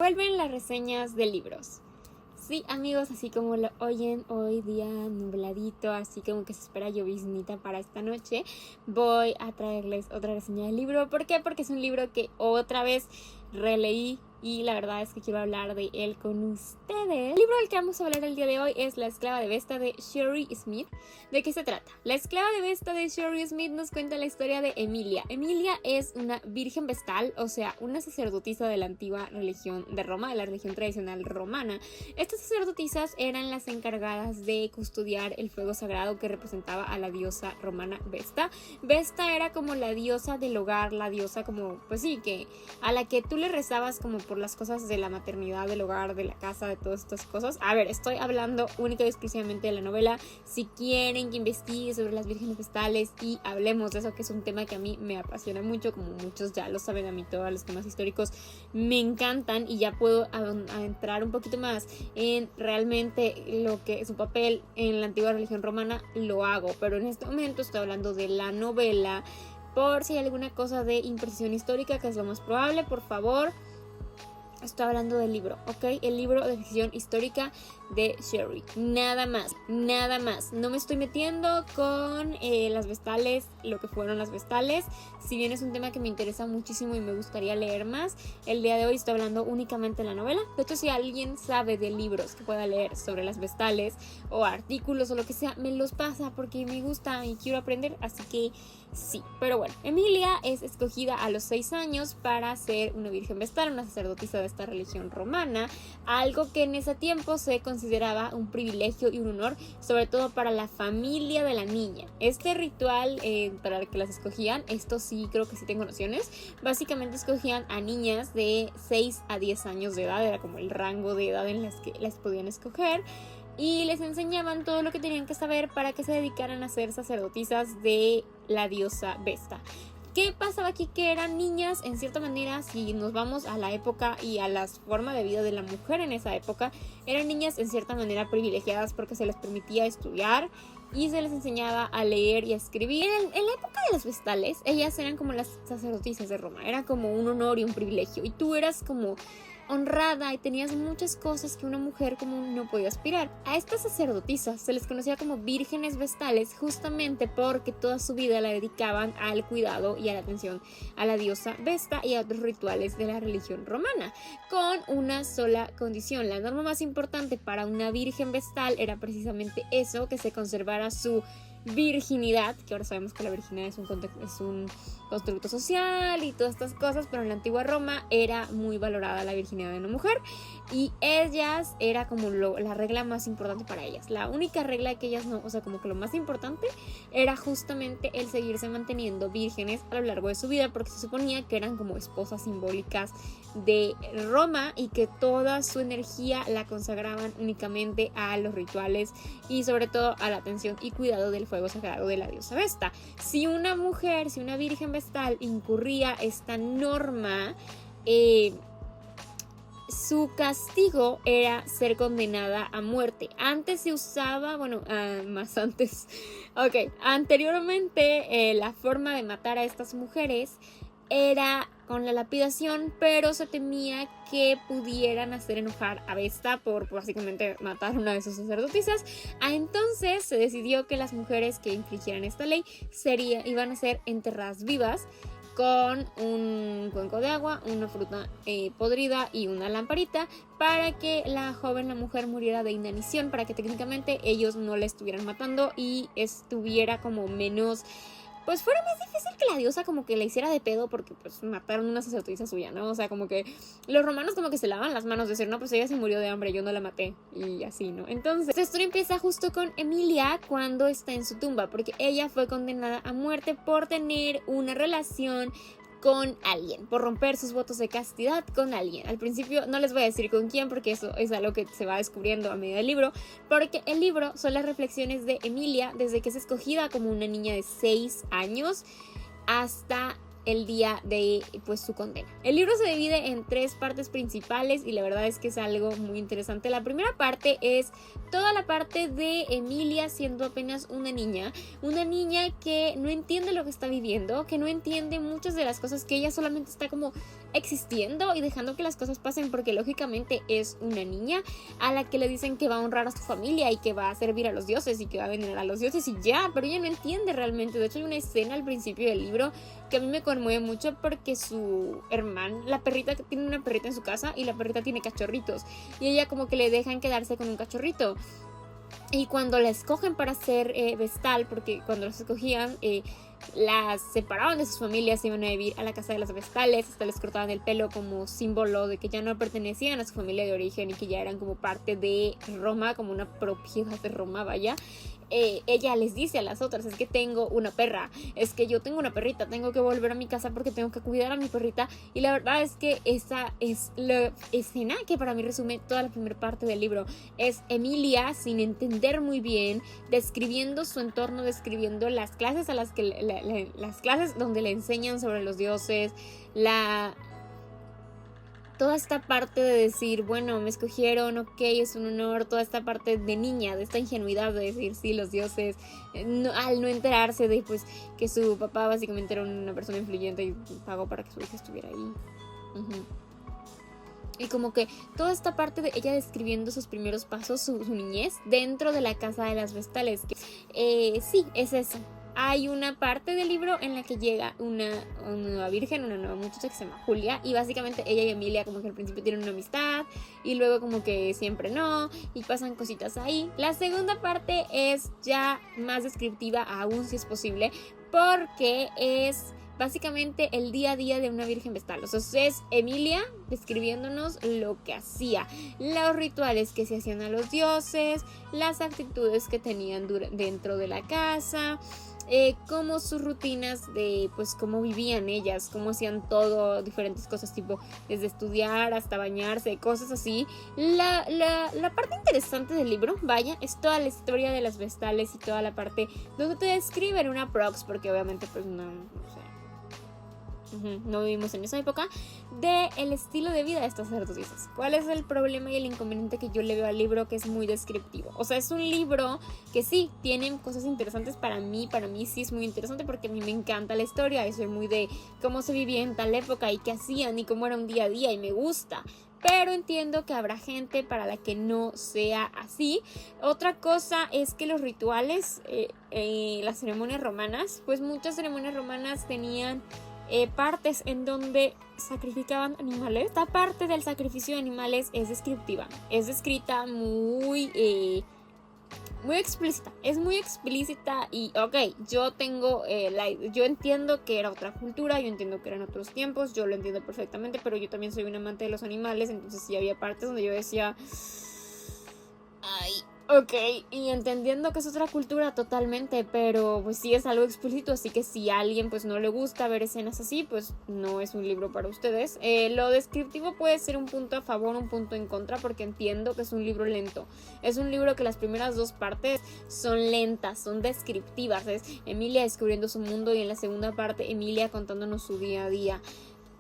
Vuelven las reseñas de libros. Sí, amigos, así como lo oyen, hoy día nubladito, así como que se espera lloviznita para esta noche, voy a traerles otra reseña del libro. ¿Por qué? Porque es un libro que otra vez releí y la verdad es que quiero hablar de él con ustedes. El libro del que vamos a hablar el día de hoy es La esclava de Vesta de Sherry Smith. ¿De qué se trata? La esclava de Vesta de Sherry Smith nos cuenta la historia de Emilia. Emilia es una virgen vestal, o sea, una sacerdotisa de la antigua religión de Roma, de la religión tradicional romana. Estas sacerdotisas eran las encargadas de custodiar el fuego sagrado que representaba a la diosa romana Vesta. Vesta era como la diosa del hogar, la diosa como, pues sí, que a la que tú le rezabas como por las cosas de la maternidad, del hogar, de la casa, de todas estas cosas. A ver, estoy hablando única y exclusivamente de la novela. Si quieren que investigue sobre las vírgenes vestales y hablemos de eso, que es un tema que a mí me apasiona mucho, como muchos ya lo saben, a mí todos los temas históricos me encantan y ya puedo entrar un poquito más en realmente lo que es su papel en la antigua religión romana, lo hago, pero en este momento estoy hablando de la novela. Por si hay alguna cosa de imprecisión histórica, que es lo más probable, por favor, estoy hablando del libro, ¿ok? El libro de ficción histórica de Sherry. Nada más, nada más. No me estoy metiendo con las vestales, lo que fueron las vestales. Si bien es un tema que me interesa muchísimo y me gustaría leer más, el día de hoy estoy hablando únicamente de la novela. De hecho, si alguien sabe de libros que pueda leer sobre las vestales o artículos o lo que sea, me los pasa porque me gusta y quiero aprender, así que sí. Pero bueno, Emilia es escogida a los 6 años para ser una virgen vestal, una sacerdotisa de esta religión romana, algo que en ese tiempo se consideraba un privilegio y un honor, sobre todo para la familia de la niña. Este ritual para el que las escogían, esto sí creo que sí tengo nociones, básicamente escogían a niñas de 6 a 10 años de edad, era como el rango de edad en las que las podían escoger, y les enseñaban todo lo que tenían que saber para que se dedicaran a ser sacerdotisas de la diosa Vesta. ¿Qué pasaba aquí? Que eran niñas, en cierta manera, si nos vamos a la época y a la forma de vida de la mujer en esa época, eran niñas en cierta manera privilegiadas porque se les permitía estudiar y se les enseñaba a leer y a escribir. En la época de las vestales, ellas eran como las sacerdotisas de Roma, era como un honor y un privilegio, y tú eras como honrada y tenías muchas cosas que una mujer común no podía aspirar. A estas sacerdotisas se les conocía como vírgenes vestales justamente porque toda su vida la dedicaban al cuidado y a la atención a la diosa Vesta y a otros rituales de la religión romana, con una sola condición. La norma más importante para una virgen vestal era precisamente eso, que se conservara su virginidad, que ahora sabemos que la virginidad es un constructo social y todas estas cosas, pero en la antigua Roma era muy valorada la virginidad de una mujer y ellas era como la regla más importante para ellas. La única regla que ellas no, o sea, como que lo más importante era justamente el seguirse manteniendo vírgenes a lo largo de su vida, porque se suponía que eran como esposas simbólicas de Roma y que toda su energía la consagraban únicamente a los rituales y sobre todo a la atención y cuidado del fuego sagrado de la diosa Vesta. Si una mujer, si una virgen vestal incurría esta norma, su castigo era ser condenada a muerte. Antes se usaba, anteriormente la forma de matar a estas mujeres era con la lapidación, pero se temía que pudieran hacer enojar a Vesta por básicamente matar a una de sus sacerdotisas. Entonces se decidió que las mujeres que infringieran esta ley iban a ser enterradas vivas con un cuenco de agua, una fruta podrida y una lamparita, para que la mujer muriera de inanición, para que técnicamente ellos no la estuvieran matando y estuviera como menos, pues fuera más difícil que la diosa como que la hiciera de pedo, porque pues mataron una sacerdotisa suya, ¿no? O sea, como que los romanos como que se lavan las manos de decir, no, pues ella se murió de hambre, yo no la maté, y así, ¿no? Entonces, esta historia empieza justo con Emilia cuando está en su tumba, porque ella fue condenada a muerte por tener una relación con alguien, por romper sus votos de castidad con alguien. Al principio no les voy a decir con quién, porque eso es algo que se va descubriendo a medida del libro, porque el libro son las reflexiones de Emilia desde que es escogida como una niña de 6 años hasta el día de pues su condena. El libro se divide en 3 partes principales y la verdad es que es algo muy interesante. La primera parte es toda la parte de Emilia siendo apenas una niña que no entiende lo que está viviendo, que no entiende muchas de las cosas, que ella solamente está como existiendo y dejando que las cosas pasen, porque lógicamente es una niña a la que le dicen que va a honrar a su familia y que va a servir a los dioses y que va a venerar a los dioses y ya, pero ella no entiende realmente. De hecho hay una escena al principio del libro que a mí me conmueve mucho porque su hermana, la perrita, tiene una perrita en su casa y la perrita tiene cachorritos y ella como que le dejan quedarse con un cachorrito. Y cuando la escogen para ser vestal, porque cuando las escogían las separaban de sus familias, se iban a vivir a la casa de las vestales, hasta les cortaban el pelo como símbolo de que ya no pertenecían a su familia de origen y que ya eran como parte de Roma, como una propiedad de Roma, vaya. Ella les dice a las otras, es que tengo una perra, es que yo tengo una perrita, tengo que volver a mi casa porque tengo que cuidar a mi perrita. Y la verdad es que esa es la escena que para mí resume toda la primera parte del libro. Es Emilia sin entender muy bien, describiendo su entorno, describiendo las clases a las que las clases donde le enseñan sobre los dioses, toda esta parte de decir, bueno, me escogieron, ok, es un honor, toda esta parte de niña, de esta ingenuidad de decir, sí, los dioses, al no enterarse de, pues, que su papá básicamente era una persona influyente y pagó para que su hija estuviera ahí. Y como que toda esta parte de ella describiendo sus primeros pasos, su niñez, dentro de la casa de las vestales. Sí, es eso. Hay una parte del libro en la que llega una nueva virgen, una nueva muchacha que se llama Julia, y básicamente ella y Emilia como que al principio tienen una amistad y luego como que siempre no, y pasan cositas ahí. La segunda parte es ya más descriptiva aún, si es posible, porque es básicamente el día a día de una virgen vestal. O sea, es Emilia describiéndonos lo que hacía, los rituales que se hacían a los dioses, las actitudes que tenían dentro de la casa, como sus rutinas de pues cómo vivían ellas, cómo hacían todo, diferentes cosas tipo desde estudiar hasta bañarse, cosas así. La parte interesante del libro, vaya, es toda la historia de las vestales y toda la parte donde te describen una prox, porque obviamente pues no sé, no vivimos en esa época, de el estilo de vida de estas sacerdotisas. ¿Cuál es el problema y el inconveniente que yo le veo al libro? Que es muy descriptivo. O sea, es un libro que sí tiene cosas interesantes para mí sí es muy interesante porque a mí me encanta la historia y soy muy de cómo se vivía en tal época y qué hacían y cómo era un día a día y me gusta. Pero entiendo que habrá gente para la que no sea así. Otra cosa es que los rituales, las ceremonias romanas, pues muchas ceremonias romanas tenían partes en donde sacrificaban animales. Esta parte del sacrificio de animales es descriptiva, es descrita muy explícita, es muy explícita y ok, yo entiendo que era otra cultura, yo entiendo que eran otros tiempos, yo lo entiendo perfectamente, pero yo también soy un amante de los animales, entonces sí había partes donde yo decía, ay, ok, y entendiendo que es otra cultura totalmente, pero pues sí es algo explícito, así que si a alguien pues no le gusta ver escenas así, pues no es un libro para ustedes. Lo descriptivo puede ser un punto a favor, un punto en contra, porque entiendo que es un libro lento. Es un libro que las primeras dos partes son lentas, son descriptivas. Es Emilia descubriendo su mundo y en la segunda parte Emilia contándonos su día a día.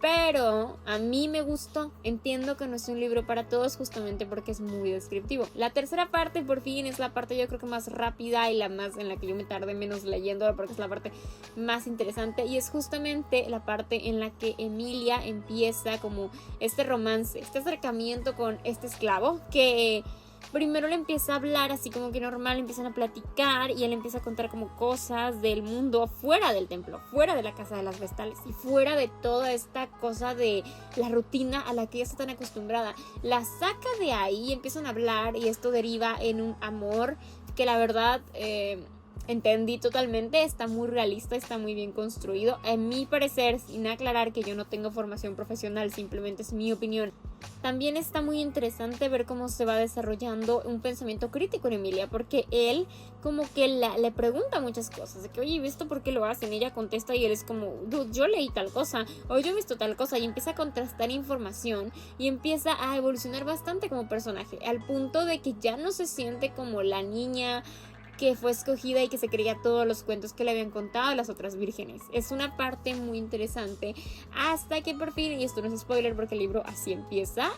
Pero a mí me gustó, entiendo que no es un libro para todos justamente porque es muy descriptivo. La tercera parte por fin es la parte yo creo que más rápida y la más en la que yo me tardé menos leyendo porque es la parte más interesante y es justamente la parte en la que Emilia empieza como este romance, este acercamiento con este esclavo que primero le empieza a hablar así como que normal, empiezan a platicar y él empieza a contar como cosas del mundo fuera del templo, fuera de la casa de las vestales y fuera de toda esta cosa de la rutina a la que ella está tan acostumbrada. La saca de ahí, empiezan a hablar y esto deriva en un amor que la verdad entendí totalmente, está muy realista, está muy bien construido. En mi parecer, sin aclarar que yo no tengo formación profesional, simplemente es mi opinión. También está muy interesante ver cómo se va desarrollando un pensamiento crítico en Emilia, porque él como que le pregunta muchas cosas, de que oye, ¿y esto por qué lo hacen? Ella contesta y él es como, dude, yo leí tal cosa, o yo he visto tal cosa, y empieza a contrastar información y empieza a evolucionar bastante como personaje, al punto de que ya no se siente como la niña que fue escogida y que se creía todos los cuentos que le habían contado las otras vírgenes. Es una parte muy interesante hasta que por fin, y esto no es spoiler porque el libro así empieza,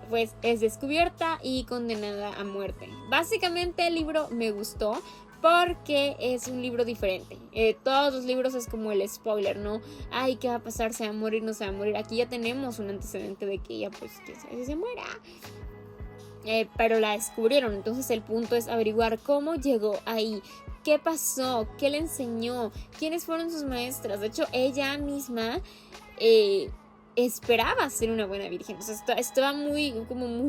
pues es descubierta y condenada a muerte. Básicamente el libro me gustó porque es un libro diferente. Todos los libros es como el spoiler, ¿no? Ay, ¿qué va a pasar? ¿Se va a morir? ¿No se va a morir? Aquí ya tenemos un antecedente de que ella, pues, quién sabe si se muera. Pero la descubrieron, entonces el punto es averiguar cómo llegó ahí, qué pasó, qué le enseñó, quiénes fueron sus maestras. De hecho, ella misma esperaba ser una buena virgen, o sea, estaba muy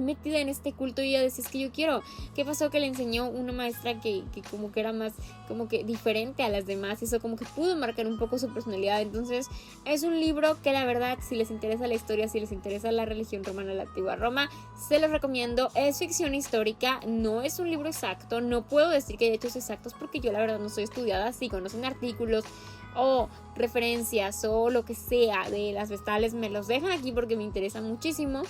metida en este culto y ella decía, es que yo quiero. ¿Qué pasó? Que le enseñó una maestra que como que era más como que diferente a las demás, eso como que pudo marcar un poco su personalidad. Entonces es un libro que la verdad, si les interesa la historia, si les interesa la religión romana, la antigua Roma, se los recomiendo. Es ficción histórica, no es un libro exacto, no puedo decir que hay hechos exactos porque yo la verdad no soy estudiada. Si conocen artículos o referencias o lo que sea de las vestales, me los dejan aquí porque me interesa muchísimo.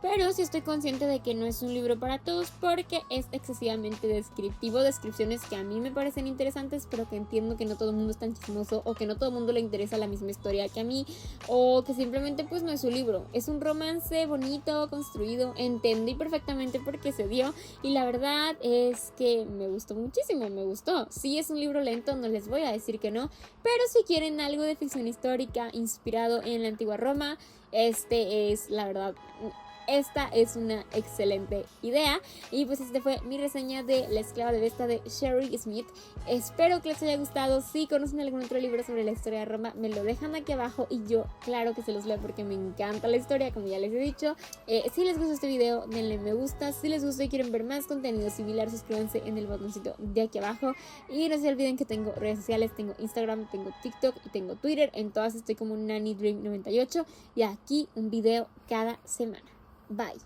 Pero sí estoy consciente de que no es un libro para todos porque es excesivamente descriptivo, descripciones que a mí me parecen interesantes, pero que entiendo que no todo el mundo es tan chismoso, o que no todo el mundo le interesa la misma historia que a mí, o que simplemente pues no es un libro. Es un romance bonito, construido, entendí perfectamente por qué se dio, y la verdad es que me gustó muchísimo, me gustó. Sí es un libro lento, no les voy a decir que no, pero si quieren algo de ficción histórica inspirado en la antigua Roma, este es la verdad... Esta es una excelente idea. Y pues este fue mi reseña de La esclava de Vesta de Sherry Smith. Espero que les haya gustado. Si conocen algún otro libro sobre la historia de Roma, me lo dejan aquí abajo y yo claro que se los leo porque me encanta la historia, como ya les he dicho. Si les gusta este video, denle me gusta. Si les gusta y quieren ver más contenido similar, suscríbanse en el botoncito de aquí abajo. Y no se olviden que tengo redes sociales, tengo Instagram, tengo TikTok y tengo Twitter. En todas estoy como NannyDream98 y aquí un video cada semana. Bye.